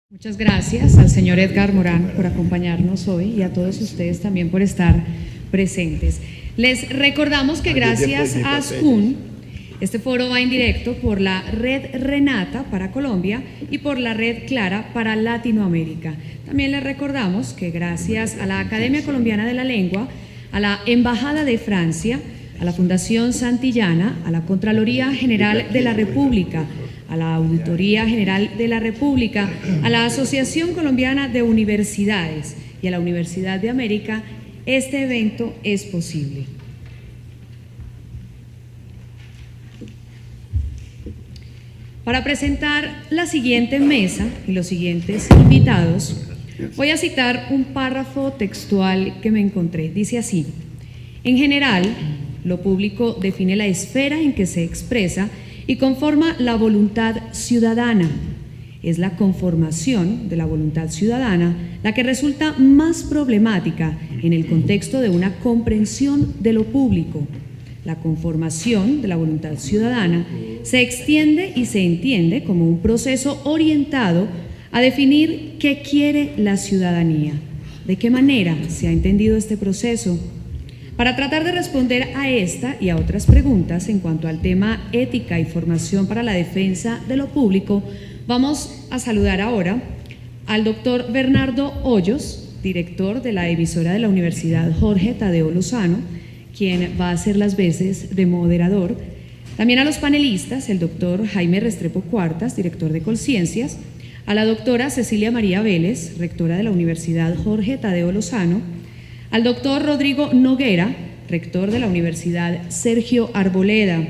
Muchas gracias al señor Edgar Morán por acompañarnos hoy y a todos ustedes también por estar presentes. Les recordamos que gracias a ASCUN, este foro va en directo por la Red Renata para Colombia y por la Red Clara para Latinoamérica. También les recordamos que gracias a la Academia Colombiana de la Lengua, a la Embajada de Francia, a la Fundación Santillana, a la Contraloría General de la República, a la Auditoría General de la República, a la Asociación Colombiana de Universidades y a la Universidad de América, este evento es posible. Para presentar la siguiente mesa y los siguientes invitados, voy a citar un párrafo textual que me encontré. Dice así: en general, lo público define la esfera en que se expresa y conforma la voluntad ciudadana. Es la conformación de la voluntad ciudadana la que resulta más problemática en el contexto de una comprensión de lo público. La conformación de la voluntad ciudadana se extiende y se entiende como un proceso orientado a definir qué quiere la ciudadanía. ¿De qué manera se ha entendido este proceso? Para tratar de responder a esta y a otras preguntas en cuanto al tema ética y formación para la defensa de lo público, vamos a saludar ahora al doctor Bernardo Hoyos, director de la emisora de la Universidad Jorge Tadeo Lozano, quien va a hacer las veces de moderador. También a los panelistas, el doctor Jaime Restrepo Cuartas, director de Colciencias, a la doctora Cecilia María Vélez, rectora de la Universidad Jorge Tadeo Lozano, al doctor Rodrigo Noguera, rector de la Universidad Sergio Arboleda,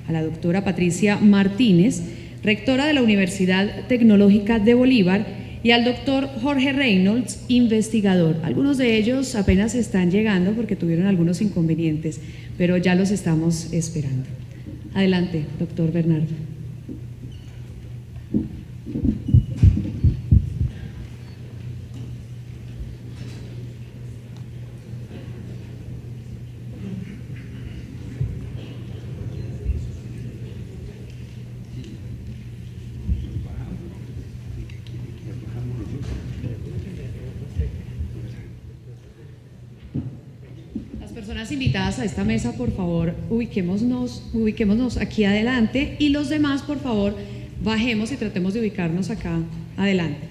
a la doctora Patricia Martínez, rectora de la Universidad Tecnológica de Bolívar, y al doctor Jorge Reynolds, investigador. Algunos de ellos apenas están llegando porque tuvieron algunos inconvenientes, pero ya los estamos esperando. Adelante, doctor Bernardo. Invitadas a esta mesa, por favor, ubiquémonos aquí adelante, y los demás, por favor, bajemos y tratemos de ubicarnos acá adelante.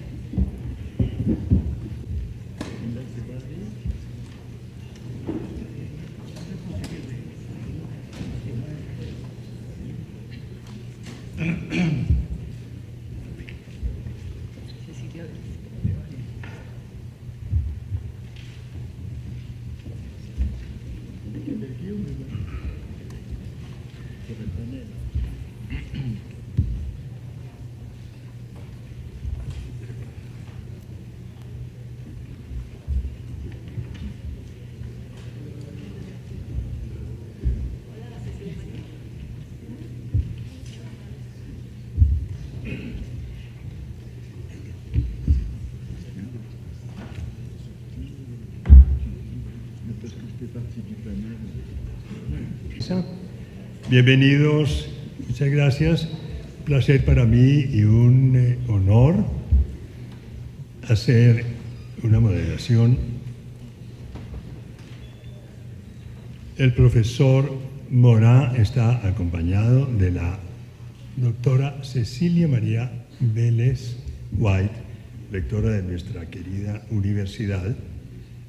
Bienvenidos, muchas gracias. Un placer para mí y un honor hacer una moderación. El profesor Morán está acompañado de la doctora Cecilia María Vélez White, rectora de nuestra querida universidad.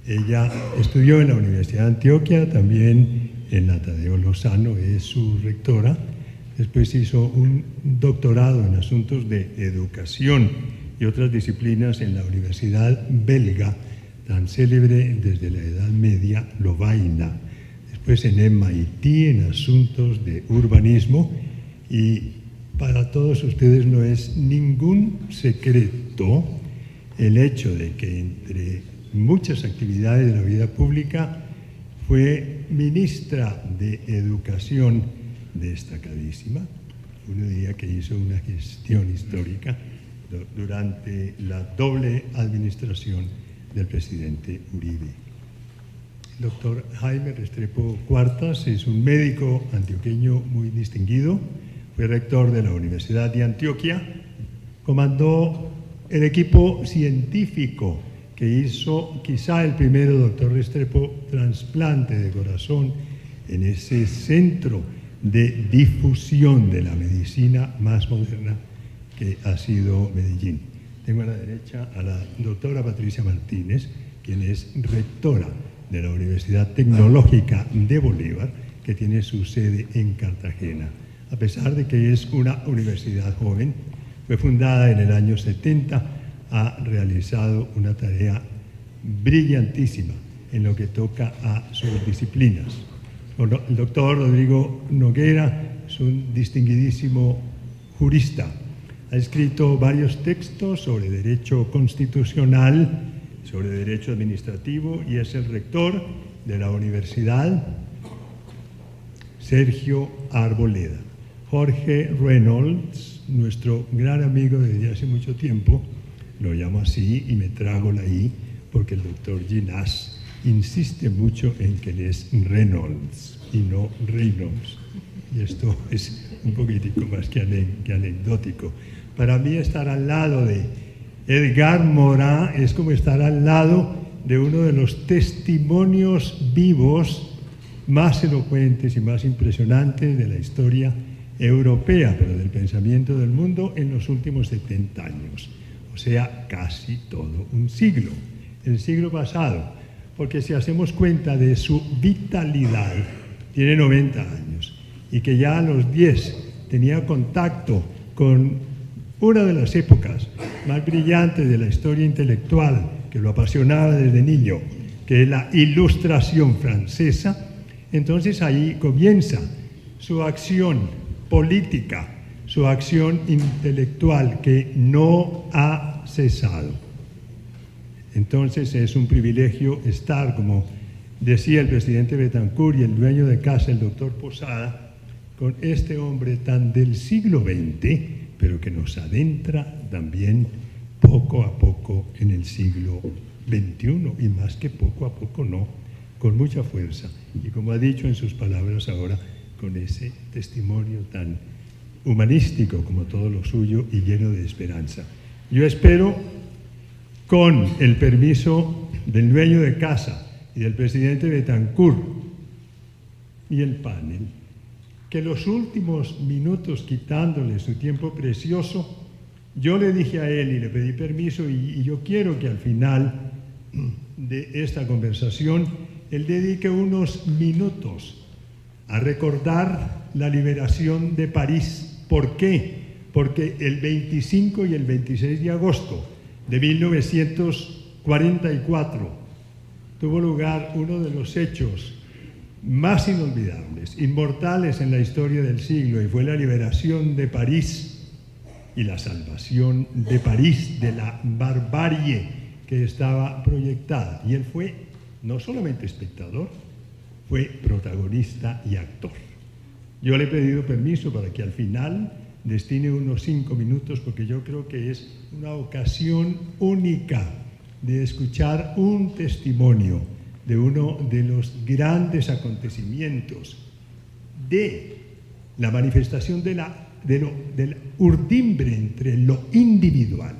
Ella estudió en la Universidad de Antioquia, también en la Tadeo Lozano, es su rectora. Después hizo un doctorado en asuntos de educación y otras disciplinas en la Universidad belga, tan célebre desde la Edad Media, Lovaina. Después en MIT, en asuntos de urbanismo. Y para todos ustedes no es ningún secreto el hecho de que entre muchas actividades de la vida pública fue ministra de Educación destacadísima. Uno diría que hizo una gestión histórica durante la doble administración del presidente Uribe. El doctor Jaime Restrepo Cuartas es un médico antioqueño muy distinguido, fue rector de la Universidad de Antioquia, comandó el equipo científico que hizo quizá el primero, doctor Restrepo, trasplante de corazón en ese centro de difusión de la medicina más moderna que ha sido Medellín. Tengo a la derecha a la doctora Patricia Martínez, quien es rectora de la Universidad Tecnológica de Bolívar, que tiene su sede en Cartagena. A pesar de que es una universidad joven, fue fundada en el año 70, ha realizado una tarea brillantísima en lo que toca a sus disciplinas. El doctor Rodrigo Noguera es un distinguidísimo jurista. Ha escrito varios textos sobre derecho constitucional, sobre derecho administrativo y es el rector de la Universidad Sergio Arboleda. Jorge Reynolds, nuestro gran amigo desde hace mucho tiempo, lo llamo así y me trago la I porque el doctor Ginás insiste mucho en que él es Reynolds y no Reynolds. Y esto es un poquitico más que anecdótico. Para mí estar al lado de Edgar Morin es como estar al lado de uno de los testimonios vivos más elocuentes y más impresionantes de la historia europea, pero del pensamiento del mundo en los últimos 70 años. O sea, casi todo un siglo. El siglo pasado, porque si hacemos cuenta de su vitalidad, tiene 90 años y que ya a los 10 tenía contacto con una de las épocas más brillantes de la historia intelectual que lo apasionaba desde niño, que es la Ilustración francesa, entonces ahí comienza su acción política, su acción intelectual que no ha cesado. Entonces es un privilegio estar, como decía el presidente Betancourt y el dueño de casa, el doctor Posada, con este hombre tan del siglo XX, pero que nos adentra también poco a poco en el siglo XXI, y más que poco a poco no, con mucha fuerza, y como ha dicho en sus palabras ahora, con ese testimonio tan humanístico como todo lo suyo y lleno de esperanza. Yo espero, con el permiso del dueño de casa y del presidente Betancourt y el panel, que los últimos minutos, quitándole su tiempo precioso, yo le dije a él y le pedí permiso y yo quiero que al final de esta conversación él dedique unos minutos a recordar la liberación de París. ¿Por qué? Porque el 25 y el 26 de agosto de 1944 tuvo lugar uno de los hechos más inolvidables, inmortales en la historia del siglo, y fue la liberación de París y la salvación de París de la barbarie que estaba proyectada. Y él fue no solamente espectador, fue protagonista y actor. Yo le he pedido permiso para que al final destine unos 5 minutos, porque yo creo que es una ocasión única de escuchar un testimonio de uno de los grandes acontecimientos de la manifestación de del urdimbre entre lo individual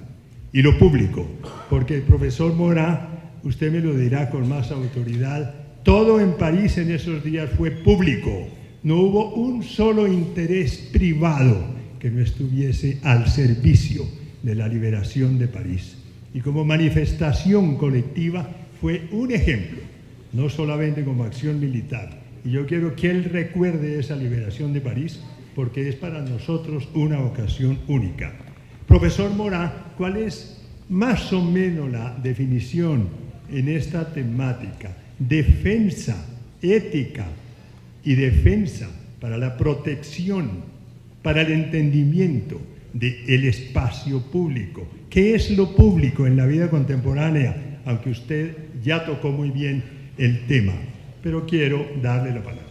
y lo público, porque el profesor Morá, usted me lo dirá con más autoridad, todo en París en esos días fue público, no hubo un solo interés privado que no estuviese al servicio de la liberación de París, y como manifestación colectiva fue un ejemplo, no solamente como acción militar. Y yo quiero que él recuerde esa liberación de París, porque es para nosotros una ocasión única. Profesor Morá, ¿cuál es más o menos la definición en esta temática? Defensa, ética y defensa para la protección, para el entendimiento del espacio público. ¿Qué es lo público en la vida contemporánea? Aunque usted ya tocó muy bien el tema, pero quiero darle la palabra.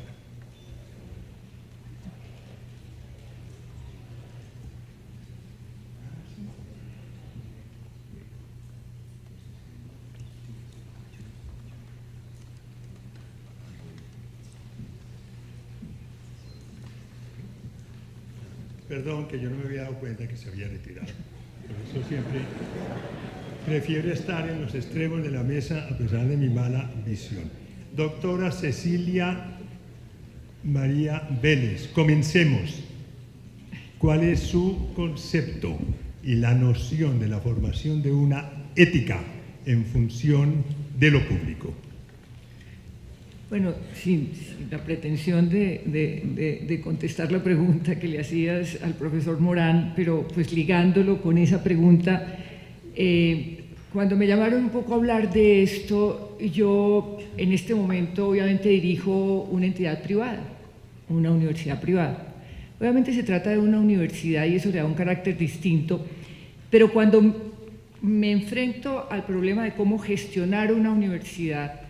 Perdón, que yo no me había dado cuenta que se había retirado. Eso siempre. Prefiero estar en los extremos de la mesa a pesar de mi mala visión. Doctora Cecilia María Vélez, comencemos. ¿Cuál es su concepto y la noción de la formación de una ética en función de lo público? Bueno, sin la pretensión de contestar la pregunta que le hacías al profesor Morán, pero pues ligándolo con esa pregunta, cuando me llamaron un poco a hablar de esto, yo en este momento obviamente dirijo una entidad privada, una universidad privada. Obviamente se trata de una universidad y eso le da un carácter distinto, pero cuando me enfrento al problema de cómo gestionar una universidad,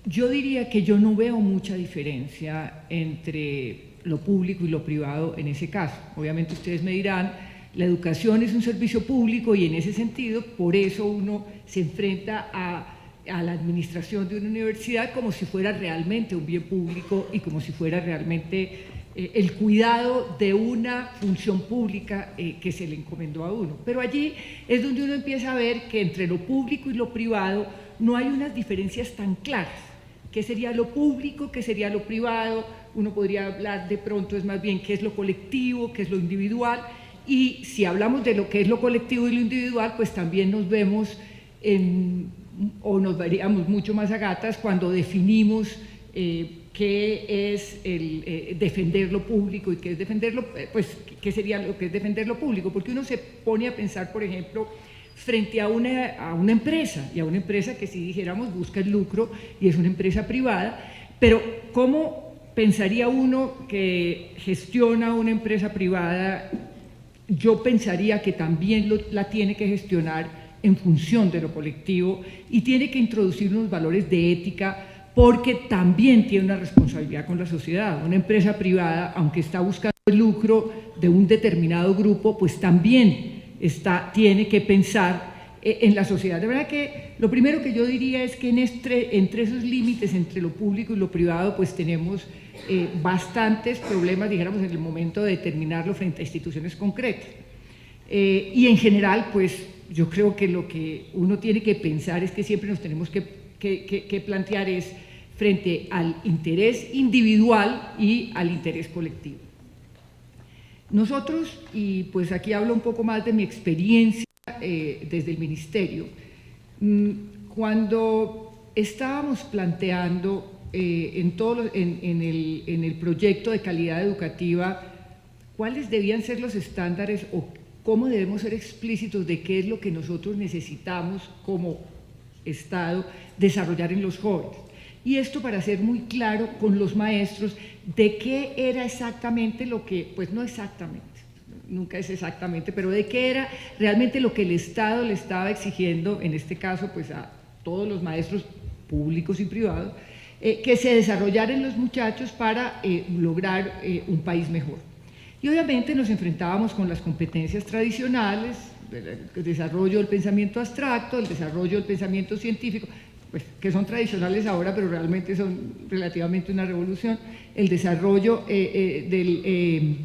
yo diría que yo no veo mucha diferencia entre lo público y lo privado en ese caso. Obviamente ustedes me dirán, la educación es un servicio público y en ese sentido, por eso uno se enfrenta a la administración de una universidad como si fuera realmente un bien público y como si fuera realmente el cuidado de una función pública que se le encomendó a uno. Pero allí es donde uno empieza a ver que entre lo público y lo privado no hay unas diferencias tan claras. ¿Qué sería lo público? ¿Qué sería lo privado? Uno podría hablar de pronto, es más bien, qué es lo colectivo, qué es lo individual. Y si hablamos de lo que es lo colectivo y lo individual, pues también nos vemos o nos veríamos mucho más a gatas cuando definimos qué es defender lo público y qué es defenderlo, pues qué sería lo que es defender lo público, porque uno se pone a pensar, por ejemplo, frente a una empresa, y a una empresa que si dijéramos busca el lucro y es una empresa privada, pero ¿cómo pensaría uno que gestiona una empresa privada? Yo pensaría que también la tiene que gestionar en función de lo colectivo y tiene que introducir unos valores de ética porque también tiene una responsabilidad con la sociedad. Una empresa privada, aunque está buscando el lucro de un determinado grupo, pues también tiene que pensar en la sociedad. De verdad que lo primero que yo diría es que entre esos límites entre lo público y lo privado pues tenemos bastantes problemas, dijéramos, en el momento de determinarlo frente a instituciones concretas. Y en general, pues yo creo que lo que uno tiene que pensar es que siempre nos tenemos que plantear es frente al interés individual y al interés colectivo. Nosotros, y pues aquí hablo un poco más de mi experiencia desde el Ministerio, cuando estábamos planteando en el proyecto de calidad educativa cuáles debían ser los estándares o cómo debemos ser explícitos de qué es lo que nosotros necesitamos como Estado desarrollar en los jóvenes. Y esto para ser muy claro con los maestros de qué era exactamente lo que, pues no exactamente, nunca es exactamente, pero de qué era realmente lo que el Estado le estaba exigiendo, en este caso pues a todos los maestros públicos y privados, que se desarrollaran los muchachos para lograr un país mejor. Y obviamente nos enfrentábamos con las competencias tradicionales, el desarrollo del pensamiento abstracto, el desarrollo del pensamiento científico, pues, que son tradicionales ahora, pero realmente son relativamente una revolución, el desarrollo del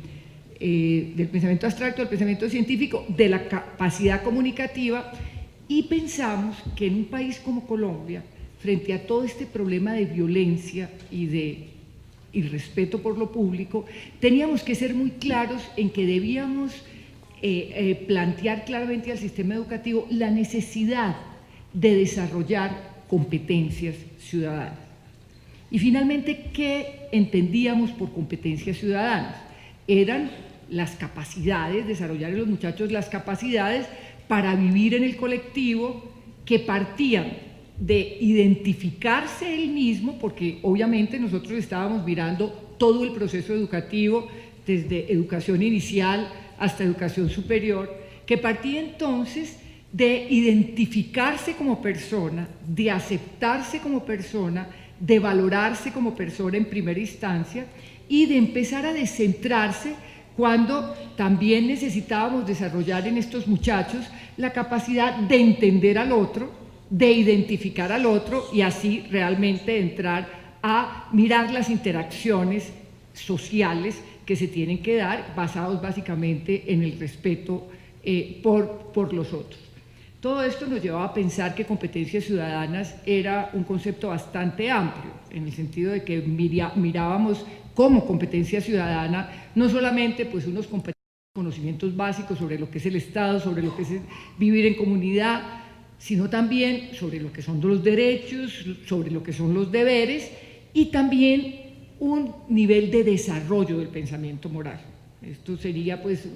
pensamiento abstracto, del pensamiento científico, de la capacidad comunicativa, y pensamos que en un país como Colombia, frente a todo este problema de violencia y de irrespeto por lo público, teníamos que ser muy claros en que debíamos plantear claramente al sistema educativo la necesidad de desarrollar competencias ciudadanas. Y finalmente, ¿qué entendíamos por competencias ciudadanas? Eran las capacidades, desarrollar en los muchachos las capacidades para vivir en el colectivo, que partían de identificarse él mismo, porque obviamente nosotros estábamos mirando todo el proceso educativo, desde educación inicial hasta educación superior, que partía entonces de identificarse como persona, de aceptarse como persona, de valorarse como persona en primera instancia y de empezar a descentrarse cuando también necesitábamos desarrollar en estos muchachos la capacidad de entender al otro, de identificar al otro y así realmente entrar a mirar las interacciones sociales que se tienen que dar basados básicamente en el respeto por los otros. Todo esto nos llevaba a pensar que competencias ciudadanas era un concepto bastante amplio, en el sentido de que mirábamos como competencia ciudadana no solamente pues unos conocimientos básicos sobre lo que es el Estado, sobre lo que es vivir en comunidad, sino también sobre lo que son los derechos, sobre lo que son los deberes y también un nivel de desarrollo del pensamiento moral. Esto sería pues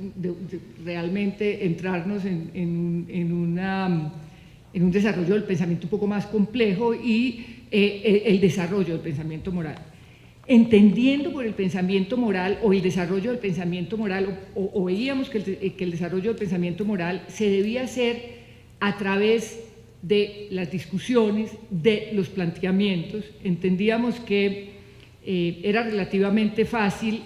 realmente entrarnos en un desarrollo del pensamiento un poco más complejo y el desarrollo del pensamiento moral. Entendiendo por el pensamiento moral o el desarrollo del pensamiento moral, o veíamos que el desarrollo del pensamiento moral se debía hacer a través de las discusiones, de los planteamientos. Entendíamos que era relativamente fácil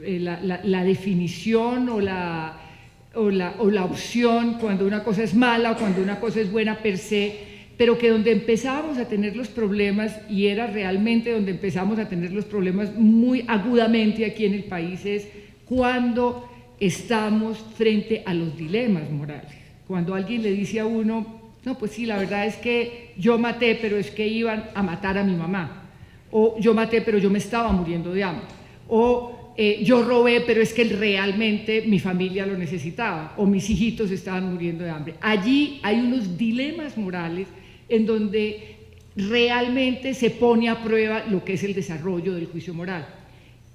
la definición o la opción cuando una cosa es mala o cuando una cosa es buena per se, pero que donde empezábamos a tener los problemas, y era realmente donde empezamos a tener los problemas muy agudamente aquí en el país, es cuando estamos frente a los dilemas morales. Cuando alguien le dice a uno, no, pues sí, la verdad es que yo maté, pero es que iban a matar a mi mamá, o yo maté, pero yo me estaba muriendo de hambre, o yo robé, pero es que realmente mi familia lo necesitaba, o mis hijitos estaban muriendo de hambre. Allí hay unos dilemas morales en donde realmente se pone a prueba lo que es el desarrollo del juicio moral.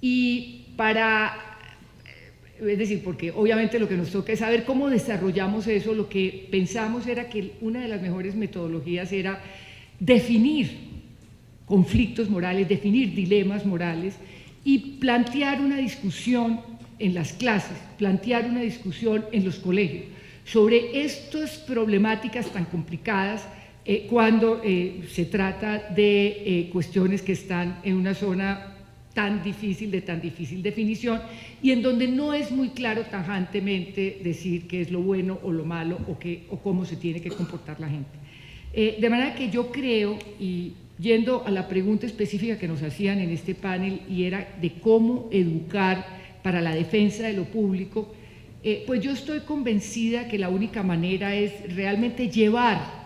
Y es decir, porque obviamente lo que nos toca es saber cómo desarrollamos eso. Lo que pensamos era que una de las mejores metodologías era definir conflictos morales, definir dilemas morales y plantear una discusión en las clases, plantear una discusión en los colegios sobre estas problemáticas tan complicadas cuando se trata de cuestiones que están en una zona tan difícil definición y en donde no es muy claro tajantemente decir qué es lo bueno o lo malo o cómo se tiene que comportar la gente. De manera que yo creo, y yendo a la pregunta específica que nos hacían en este panel, y era de cómo educar para la defensa de lo público, pues yo estoy convencida que la única manera es realmente llevar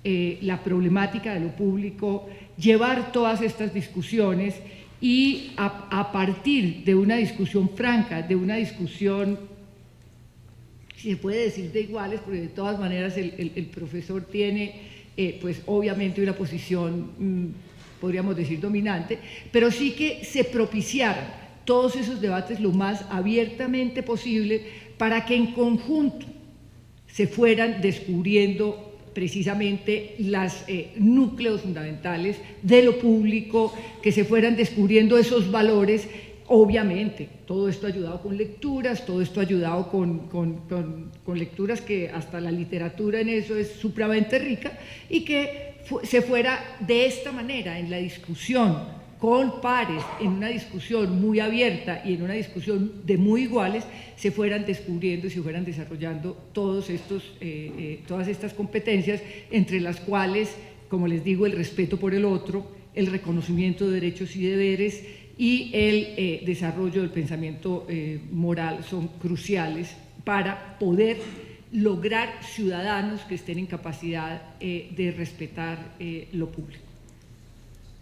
la problemática de lo público, llevar todas estas discusiones y a partir de una discusión franca, de una discusión, si se puede decir de iguales, porque de todas maneras el profesor tiene pues obviamente una posición, podríamos decir, dominante, pero sí que se propiciaran todos esos debates lo más abiertamente posible para que en conjunto se fueran descubriendo precisamente los núcleos fundamentales de lo público, que se fueran descubriendo esos valores. Obviamente, todo esto ayudado con lecturas, todo esto ayudado con lecturas que hasta la literatura en eso es supremamente rica, y que se fuera de esta manera en la discusión con pares, en una discusión muy abierta y en una discusión de muy iguales, se fueran descubriendo y se fueran desarrollando todas estas competencias, entre las cuales, como les digo, el respeto por el otro, el reconocimiento de derechos y deberes y el desarrollo del pensamiento moral son cruciales para poder lograr ciudadanos que estén en capacidad de respetar lo público.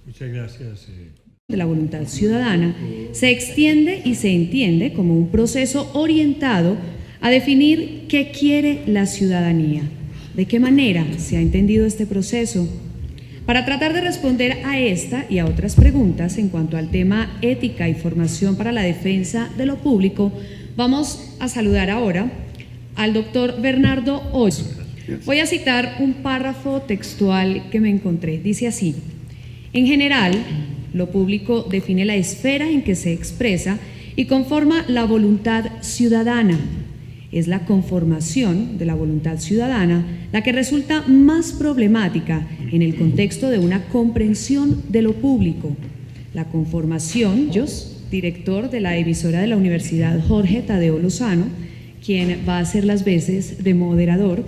Muchas gracias. De la voluntad ciudadana se extiende y se entiende como un proceso orientado a definir qué quiere la ciudadanía. ¿De qué manera se ha entendido este proceso? Para tratar de responder a esta y a otras preguntas en cuanto al tema ética y formación para la defensa de lo público, vamos a saludar ahora al doctor Bernardo Hoyos. Voy a citar un párrafo textual que me encontré. Dice así: en general, lo público define la esfera en que se expresa y conforma la voluntad ciudadana. Es la conformación de la voluntad ciudadana la que resulta más problemática en el contexto de una comprensión de lo público. La conformación, director de la emisora de la Universidad Jorge Tadeo Lozano, quien va a hacer las veces de moderador,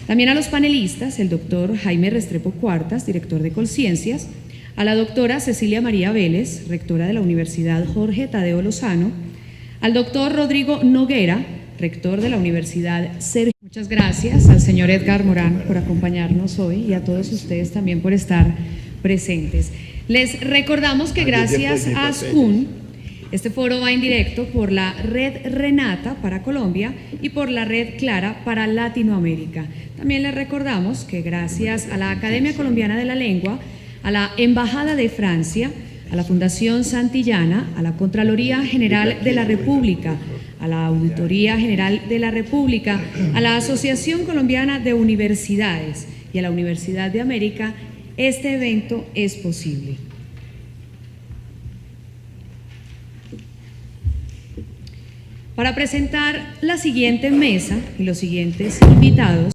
también a los panelistas, el doctor Jaime Restrepo Cuartas, director de Colciencias, a la doctora Cecilia María Vélez, rectora de la Universidad Jorge Tadeo Lozano, al doctor Rodrigo Noguera, rector de la Universidad Sergio. Muchas gracias al señor Edgar Morán por acompañarnos hoy y a todos ustedes también por estar presentes. Les recordamos que gracias a ASCUN, este foro va en directo por la Red Renata para Colombia y por la Red Clara para Latinoamérica. También les recordamos que gracias a la Academia Colombiana de la Lengua, a la Embajada de Francia, a la Fundación Santillana, a la Contraloría General de la República, a la Auditoría General de la República, a la Asociación Colombiana de Universidades y a la Universidad de América, este evento es posible. Para presentar la siguiente mesa y los siguientes invitados,